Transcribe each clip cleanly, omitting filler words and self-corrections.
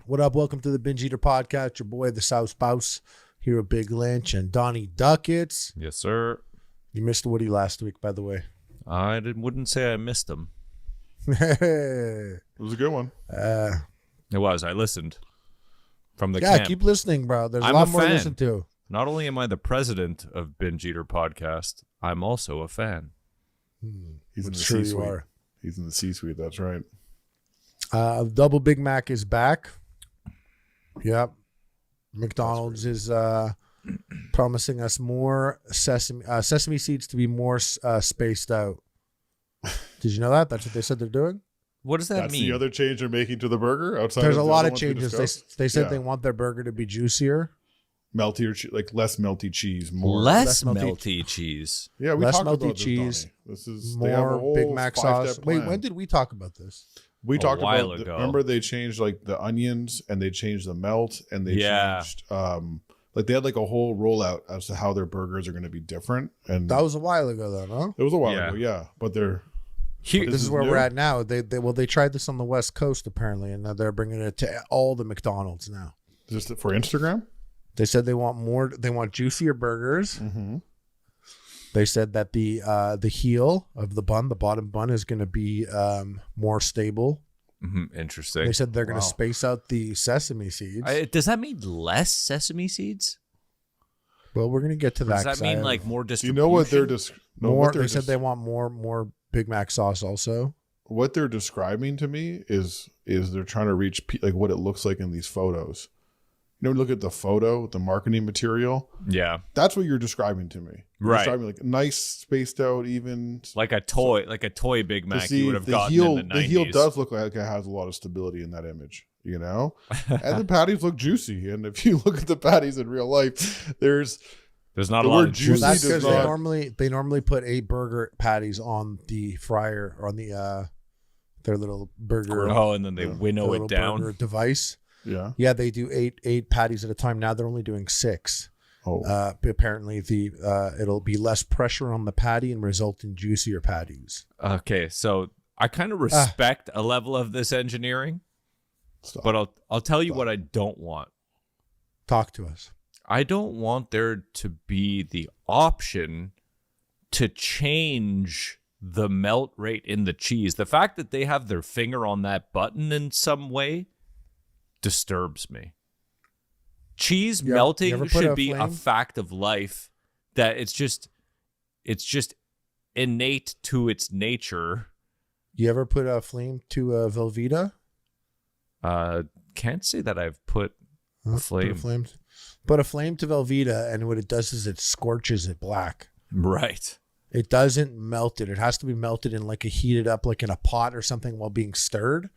What up? Welcome to the Binge Podcast. Your boy, the South Spouse, here with Big Lynch and Donnie Duckets. Yes, sir. You missed Woody last week, by the way. I wouldn't say I missed him. It was a good one. It was. I listened from the yeah, camp. keep listening, bro. There's I'm a lot a more to fan. listen to. Not only am I the president of Binge Podcast, I'm also a fan. He's in the Sure you C-suite. are. He's in the C-suite. That's right. Double Big Mac is back. Yep. McDonald's is promising us more sesame seeds to be more spaced out. Did you know that? That's what they said they're doing. What does that That's mean? the other change they're making to the burger. Outside, There's a the lot other of ones we changes. discussed? They said Yeah. they want their burger to be juicier. Meltier, like less melty cheese, more. Less Less melty- melty cheese. Yeah, we less talked melty about this, cheese, Donnie. This is they have a more whole Big Mac 5-step sauce. plan. Wait, when did we talk about this? We talked while about? ago. Remember they changed like the onions and they changed the melt and they changed like they had like a whole rollout as to how their burgers are going to be different. And That was a while ago, though, no? it was a while Yeah. ago, yeah. But they're Here, This is where new? we're at now. They tried this on the West Coast apparently, and now they're bringing it to all the McDonald's now. just for Instagram. They said they want more. They want juicier burgers. Mm-hmm. They said that the heel of the bun, the bottom bun, is going to be more stable. Interesting. They said they're going Wow. to space out the sesame seeds. Does that mean less sesame seeds? Well, we're going to get to Or that. does that 'cause I mean have like more Do you distribution? know what they're more? They said they want more Big Mac sauce also. what they're describing to me is they're trying to reach like what it looks like in these photos. You know, look at the photo, the marketing material. Yeah, That's what you're describing to me. You're Right. describing like nice, spaced out, even. like a toy Big Mac See, you would have the gotten heel, in the 90s. the heel does look like it has a lot of stability in that image. You know, and the patties look juicy. And if you look at the patties in real life, there's There's not the a lot word of juicy juice. That's does because not- they normally put 8 burger patties on the fryer or on the their little burger. Oh, and then they Yeah. winnow their it little down. burger device. yeah. Yeah, they do eight patties at a time. Now they're only doing 6. Oh, Apparently, it'll be less pressure on the patty and result in juicier patties. Okay, so I kind of respect a level of this engineering, stop. but I'll tell you what I don't want. Talk to us. I don't want there to be the option to change the melt rate in the cheese. The fact that they have their finger on that button in some way disturbs me. Cheese You ever melting put should a be a flame? fact of life, that it's just innate to its nature. You ever put a flame to a Velveeta? Can't say that I've put Huh? flame. Put a flame to Velveeta, and what it does is it scorches it black. Right. It doesn't melt it. It has to be melted in like a heated up, like in a pot or something while being stirred.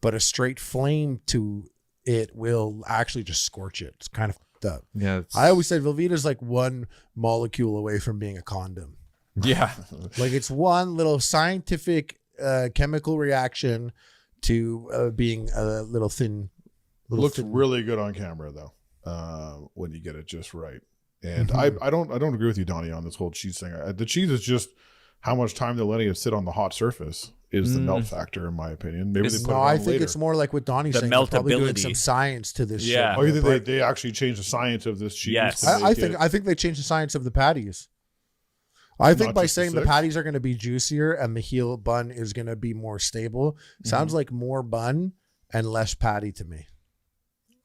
But a straight flame to it will actually just scorch it. It's kind of fucked up. Yeah. I always said Velveeta's like one molecule away from being a condom. Yeah. Like it's one little scientific chemical reaction to being a little thin. looks thin. really good on camera though, when you get it just right. And Mhm. I don't agree with you, Donnie, on this whole cheese thing. The cheese is just how much time they're letting it sit on the hot surface is the melt factor, in my opinion. Maybe It's- they put No, it on I think later. it's more like what Donnie's The saying. They're probably doing meltability. some science to this Yeah. shit. Oh, you think they actually changed the science of this cheese? Yes. to make I think they changed the science of the patties. I think Not by just the saying the 6? patties are going to be juicier and the heel bun is going to be more stable, sounds like more bun and less patty to me.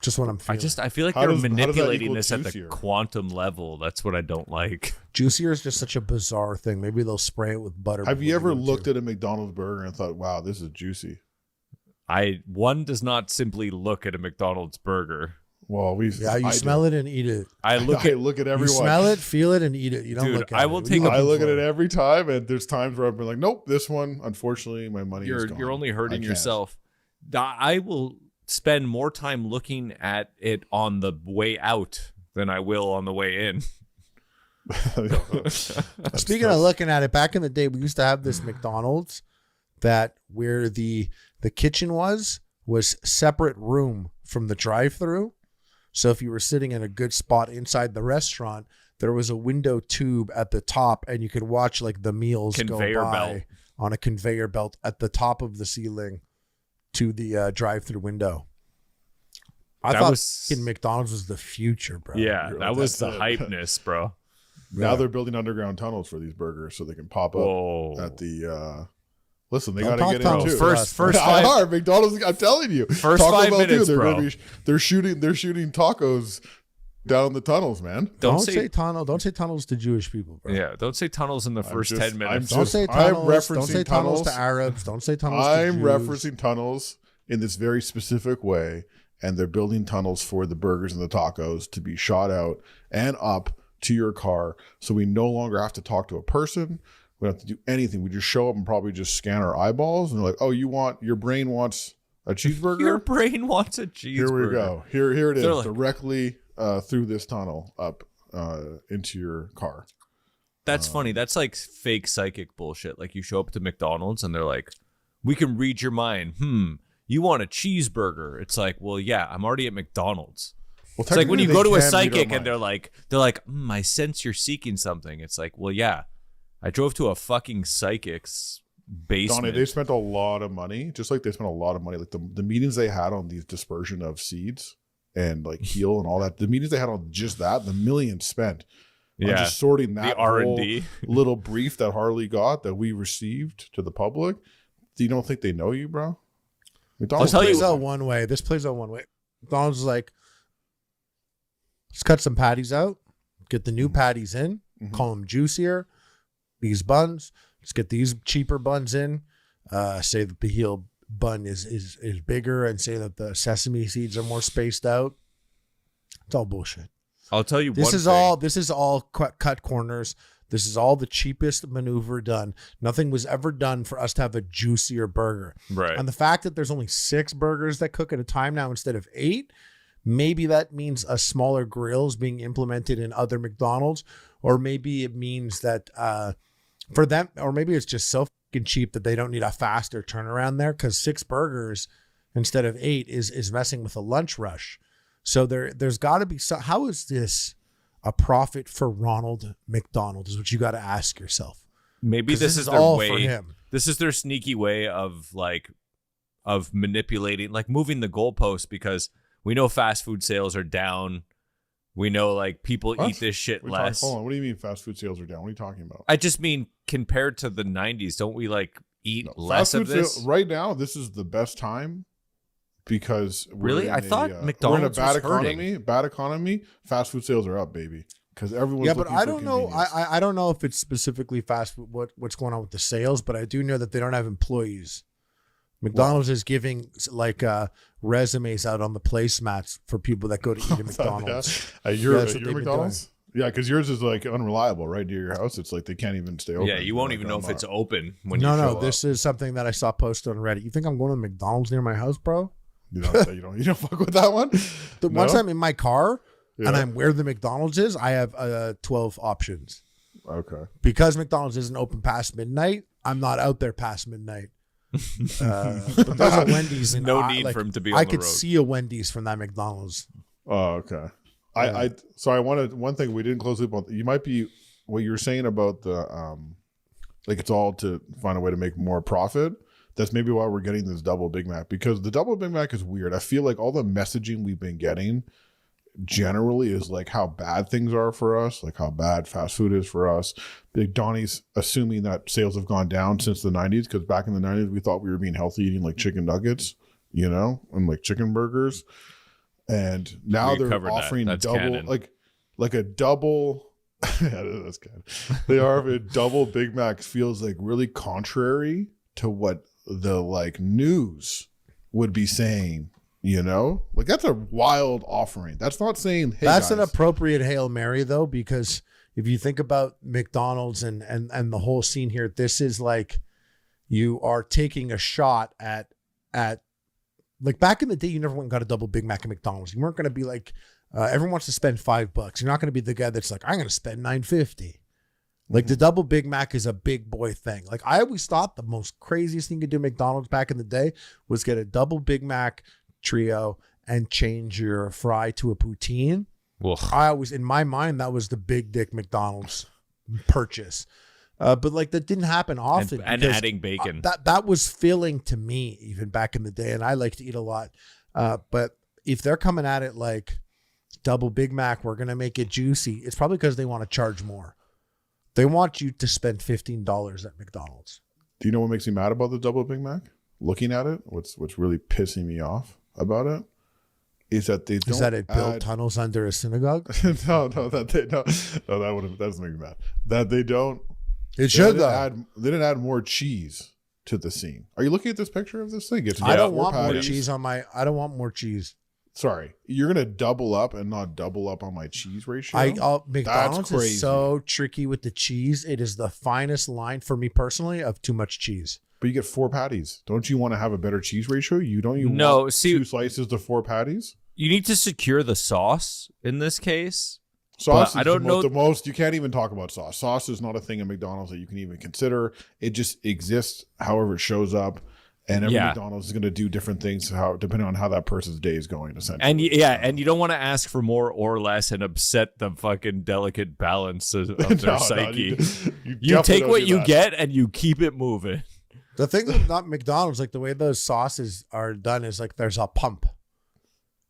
Just what I'm feeling. I feel like How they're does that manipulating equal this at the juicier? quantum level. That's what I don't like. Juicier is just such a bizarre thing. Maybe they'll spray it with butter. Have you before ever they do it, looked too. at a McDonald's burger and thought, "Wow, this is juicy"? One does not simply look at a McDonald's burger. Well, Yeah, you smell it and eat it. I look I at look at You everyone. smell it, feel it, and eat it. You don't Dude, look at I it. will What are take you a- I looking look at for? it every time, and there's times where I've been like, "Nope, this one, unfortunately, my money is gone." you're only hurting I can't. yourself. I will spend more time looking at it on the way out than I will on the way in. Speaking of looking at it, back in the day, we used to have this McDonald's that where the kitchen was separate room from the drive-through. So if you were sitting in a good spot inside the restaurant, there was a window tube at the top, and you could watch like the meals Conveyor go by belt. on a conveyor belt at the top of the ceiling to the drive-through window. I thought McDonald's was the future, bro. Yeah, that was the hypeness, bro. Now they're building underground tunnels for these burgers so they can pop up at the. Listen, they got to get in too. First 5 McDonald's. I'm telling you, first Taco 5 Bell minutes, too. bro. They're shooting tacos down the tunnels, man. Don't say tunnel. Don't say tunnels to Jewish people, bro. Yeah, don't say tunnels in the first 10 minutes. Don't say tunnels. Don't say tunnels to Arabs. Don't say tunnels to Jews. I'm referencing tunnels in this very specific way, and they're building tunnels for the burgers and the tacos to be shot out and up to your car, so we no longer have to talk to a person. We don't have to do anything. We just show up and probably just scan our eyeballs, and they're like, "Oh, your brain wants a cheeseburger. Your brain wants a cheeseburger. Here we go. Here it is, like, directly through this tunnel up into your car." That's funny. That's like fake psychic bullshit. Like you show up to McDonald's and they're like, "We can read your mind. You want a cheeseburger?" It's like, well, yeah, I'm already at McDonald's. Well, it's like when you go to a psychic and they're like, I sense you're seeking something. It's like, well, yeah, I drove to a fucking psychic's basement. Donnie, they spent a lot of money, just like they spent a lot of money. Like the meetings they had on these dispersion of seeds and like heal and all that. The meetings they had on just that, the millions spent. On just sorting that the R&D little brief that Harley got that we received to the public. Do you don't think they know you, bro? McDonald's plays out one way. This plays out one way. McDonald's is like, let's cut some patties out, get the new patties in, call them Juicier. These buns, let's get these cheaper buns in. Say that the heel bun is bigger, and say that the sesame seeds are more spaced out. It's all bullshit. I'll tell you this is all cut corners. This is all the cheapest maneuver done. Nothing was ever done for us to have a juicier burger. Right. And the fact that there's only 6 burgers that cook at a time now instead of 8, maybe that means a smaller grill is being implemented in other McDonald's, or maybe it means that for them, or maybe it's just so fucking cheap that they don't need a faster turnaround there, because 6 burgers instead of 8 is messing with a lunch rush. So there's got to be some. How is this a profit for Ronald McDonald? Is what you got to ask yourself. Maybe this is their way. For him. This is their sneaky way of manipulating, like moving the goalposts, because we know fast food sales are down. We know like people eat this shit less. Hold on, what do you mean fast food sales are down? What are you talking about? I just mean compared to the 90s, don't we like eat less of this? Right now, this is the best time. Because I thought McDonald's we're in a was hurting. Bad economy. Fast food sales are up, baby. Because everyone's but I don't know. I don't know if it's specifically fast food. What's going on with the sales? But I do know that they don't have employees. McDonald's is giving like resumes out on the placemats for people that go to eat at McDonald's. Your McDonald's? Yeah, because yours is like unreliable, right near your house. It's like they can't even stay open. Yeah, you won't even know if it's open when you show up. This is something that I saw posted on Reddit. You think I'm going to McDonald's near my house, bro? You don't fuck with that one? Once I'm in my car and I'm where the McDonald's is, I have 12 options. Okay. Because McDonald's isn't open past midnight, I'm not out there past midnight. But there's a Wendy's. No need for him to be on the road. I could see a Wendy's from that McDonald's. Oh, okay. I wanted one thing we didn't close the loop on. You might be what you were saying about the like it's all to find a way to make more profit. That's maybe why we're getting this double Big Mac, because the double Big Mac is weird. I feel like all the messaging we've been getting generally is like how bad things are for us, like how bad fast food is for us. Big Donnie's assuming that sales have gone down since the 90s, because back in the 90s, we thought we were being healthy eating like chicken nuggets, and like chicken burgers. And now they're offering double, canon. like a double. Yeah, that's good. They are a double Big Mac feels like really contrary to what the like news would be saying, like that's a wild offering. That's not saying, hey, that's guys. An appropriate Hail Mary though, because if you think about McDonald's and the whole scene here, this is like you are taking a shot at like back in the day, you never went and got a double Big Mac at McDonald's. You weren't going to be like, everyone wants to spend $5. You're not going to be the guy that's like, I'm going to spend $9.50. Like the double Big Mac is a big boy thing. Like I always thought the most craziest thing you could do at McDonald's back in the day was get a double Big Mac trio and change your fry to a poutine. In my mind, that was the big dick McDonald's purchase. But like that didn't happen often. And adding bacon. That was filling to me even back in the day. And I like to eat a lot. But if they're coming at it like double Big Mac, we're gonna make it juicy. It's probably because they want to charge more. They want you to spend $15 at McDonald's. Do you know what makes me mad about the double Big Mac? Looking at it, what's really pissing me off about it is that they don't. Is that it built tunnels under a synagogue? no, that doesn't make me mad. That they don't. It should though. They didn't add more cheese to the scene. Are you looking at this picture of this thing? I don't want more cheese on my. I don't want more cheese. Sorry, you're gonna double up and not double up on my cheese ratio. McDonald's is so tricky with the cheese. It is the finest line for me personally of too much cheese. But you get 4 patties. Don't you want to have a better cheese ratio? You want 2 slices to 4 patties? You need to secure the sauce in this case. Sauce is the most. You can't even talk about sauce. Sauce is not a thing at McDonald's that you can even consider. It just exists however it shows up. And every McDonald's is going to do different things depending on how that person's day is going, essentially. And you don't want to ask for more or less and upset the fucking delicate balance of their psyche. You take what you get and you keep it moving. The thing with not McDonald's, like the way those sauces are done is like there's a pump.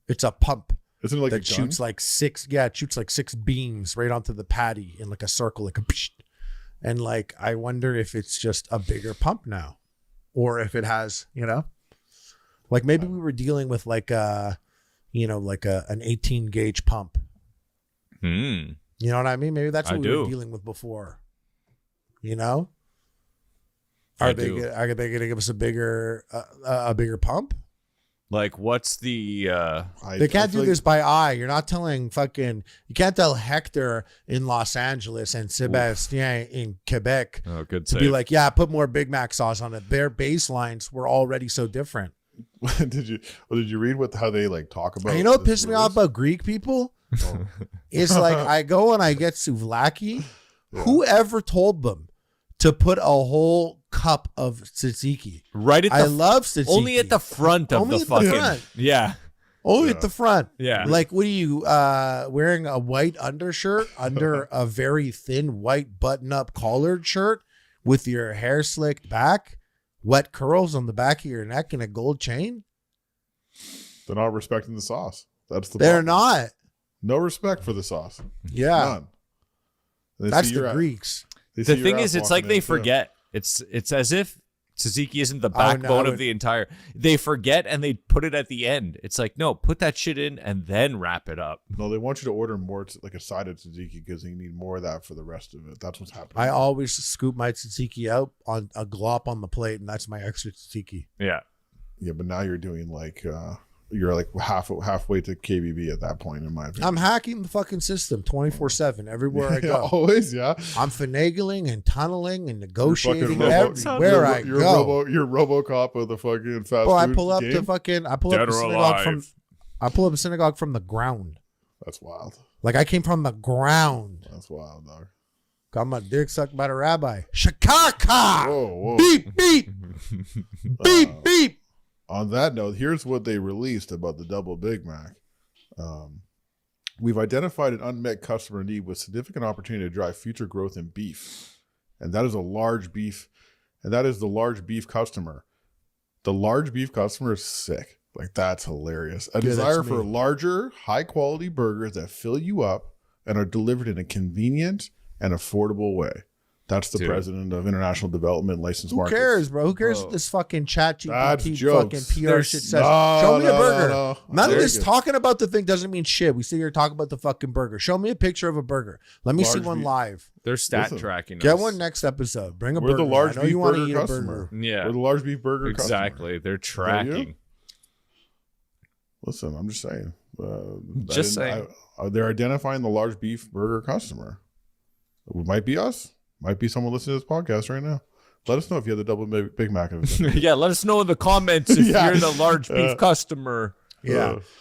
It's a pump. Isn't it like that shoots like 6? Yeah, it shoots like 6 beams right onto the patty in like a circle, like a psh. And like I wonder if it's just a bigger pump now, or if it has, like maybe we were dealing with like an 18 gauge pump. You know what I mean? Maybe that's what we were dealing with before. Are they going to give us a bigger pump? Like, what's the? They can't do this by eye. You're not telling you can't tell Hector in Los Angeles and Sebastien in Quebec. Oh, good to be like, yeah, put more Big Mac sauce on it. Their baselines were already so different. Did you read how they like talk about? And you know what pissed me off about Greek people? It's like I go and I get souvlaki. Yeah. Whoever told them to put a whole cup of tzatziki? Right at I love tzatziki. Only at the front of the fucking. Yeah. Only at the front. Yeah. Like, what are you wearing a white undershirt under a very thin white button-up collared shirt with your hair slicked back, wet curls on the back of your neck, and a gold chain? They're not respecting the sauce. That's the They're problem. not. No respect for the sauce. Yeah. None. That's the Greeks. The thing is, it's like they forget. It's as if tzatziki isn't the backbone of the entire. They forget and they put it at the end. It's like, no, put that shit in and then wrap it up. No, they want you to order more, like a side of tzatziki, because you need more of that for the rest of it. That's what's happening. I always scoop my tzatziki out on a glop on the plate, and that's my extra tzatziki. Yeah. Yeah, but now you're doing like you're like halfway to KBB at that point, in my opinion. I'm hacking the fucking system 24/7 everywhere I go. Always, yeah. I'm finagling and tunneling and negotiating everywhere I go. You're RoboCop of the fucking fast food I pull up game? I pull up the synagogue from the ground. That's wild. Like I came from the ground. That's wild, dog. Got my dick sucked by the rabbi. Shakaka. Whoa. Beep beep. Beep beep. On that note, here's what they released about the double Big Mac. We've identified an unmet customer need with significant opportunity to drive future growth in beef. And that is the large beef customer. The large beef customer is sick. Like, that's hilarious. A desire for larger, high-quality burgers that fill you up and are delivered in a convenient and affordable way. That's the president of International Development Licensed Markets. Who cares, bro? Who cares what this fucking chat GPT fucking PR shit says? Show me a burger. None of this talking about the thing doesn't mean shit. We sit here talking about the fucking burger. Show me a picture of a burger. Let me see one live. They're stat tracking us. Get one next episode. Bring a burger. We're the large I know beef you want to burger eat customer. a burger. Yeah. We're the large beef burger customer. Exactly. They're tracking. Listen, I'm just saying. They're identifying the large beef burger customer. It might be us. Might be someone listening to this podcast right now. Let us know if you have the double Big Mac. Yeah, let us know in the comments if you're the large beef customer. Yeah.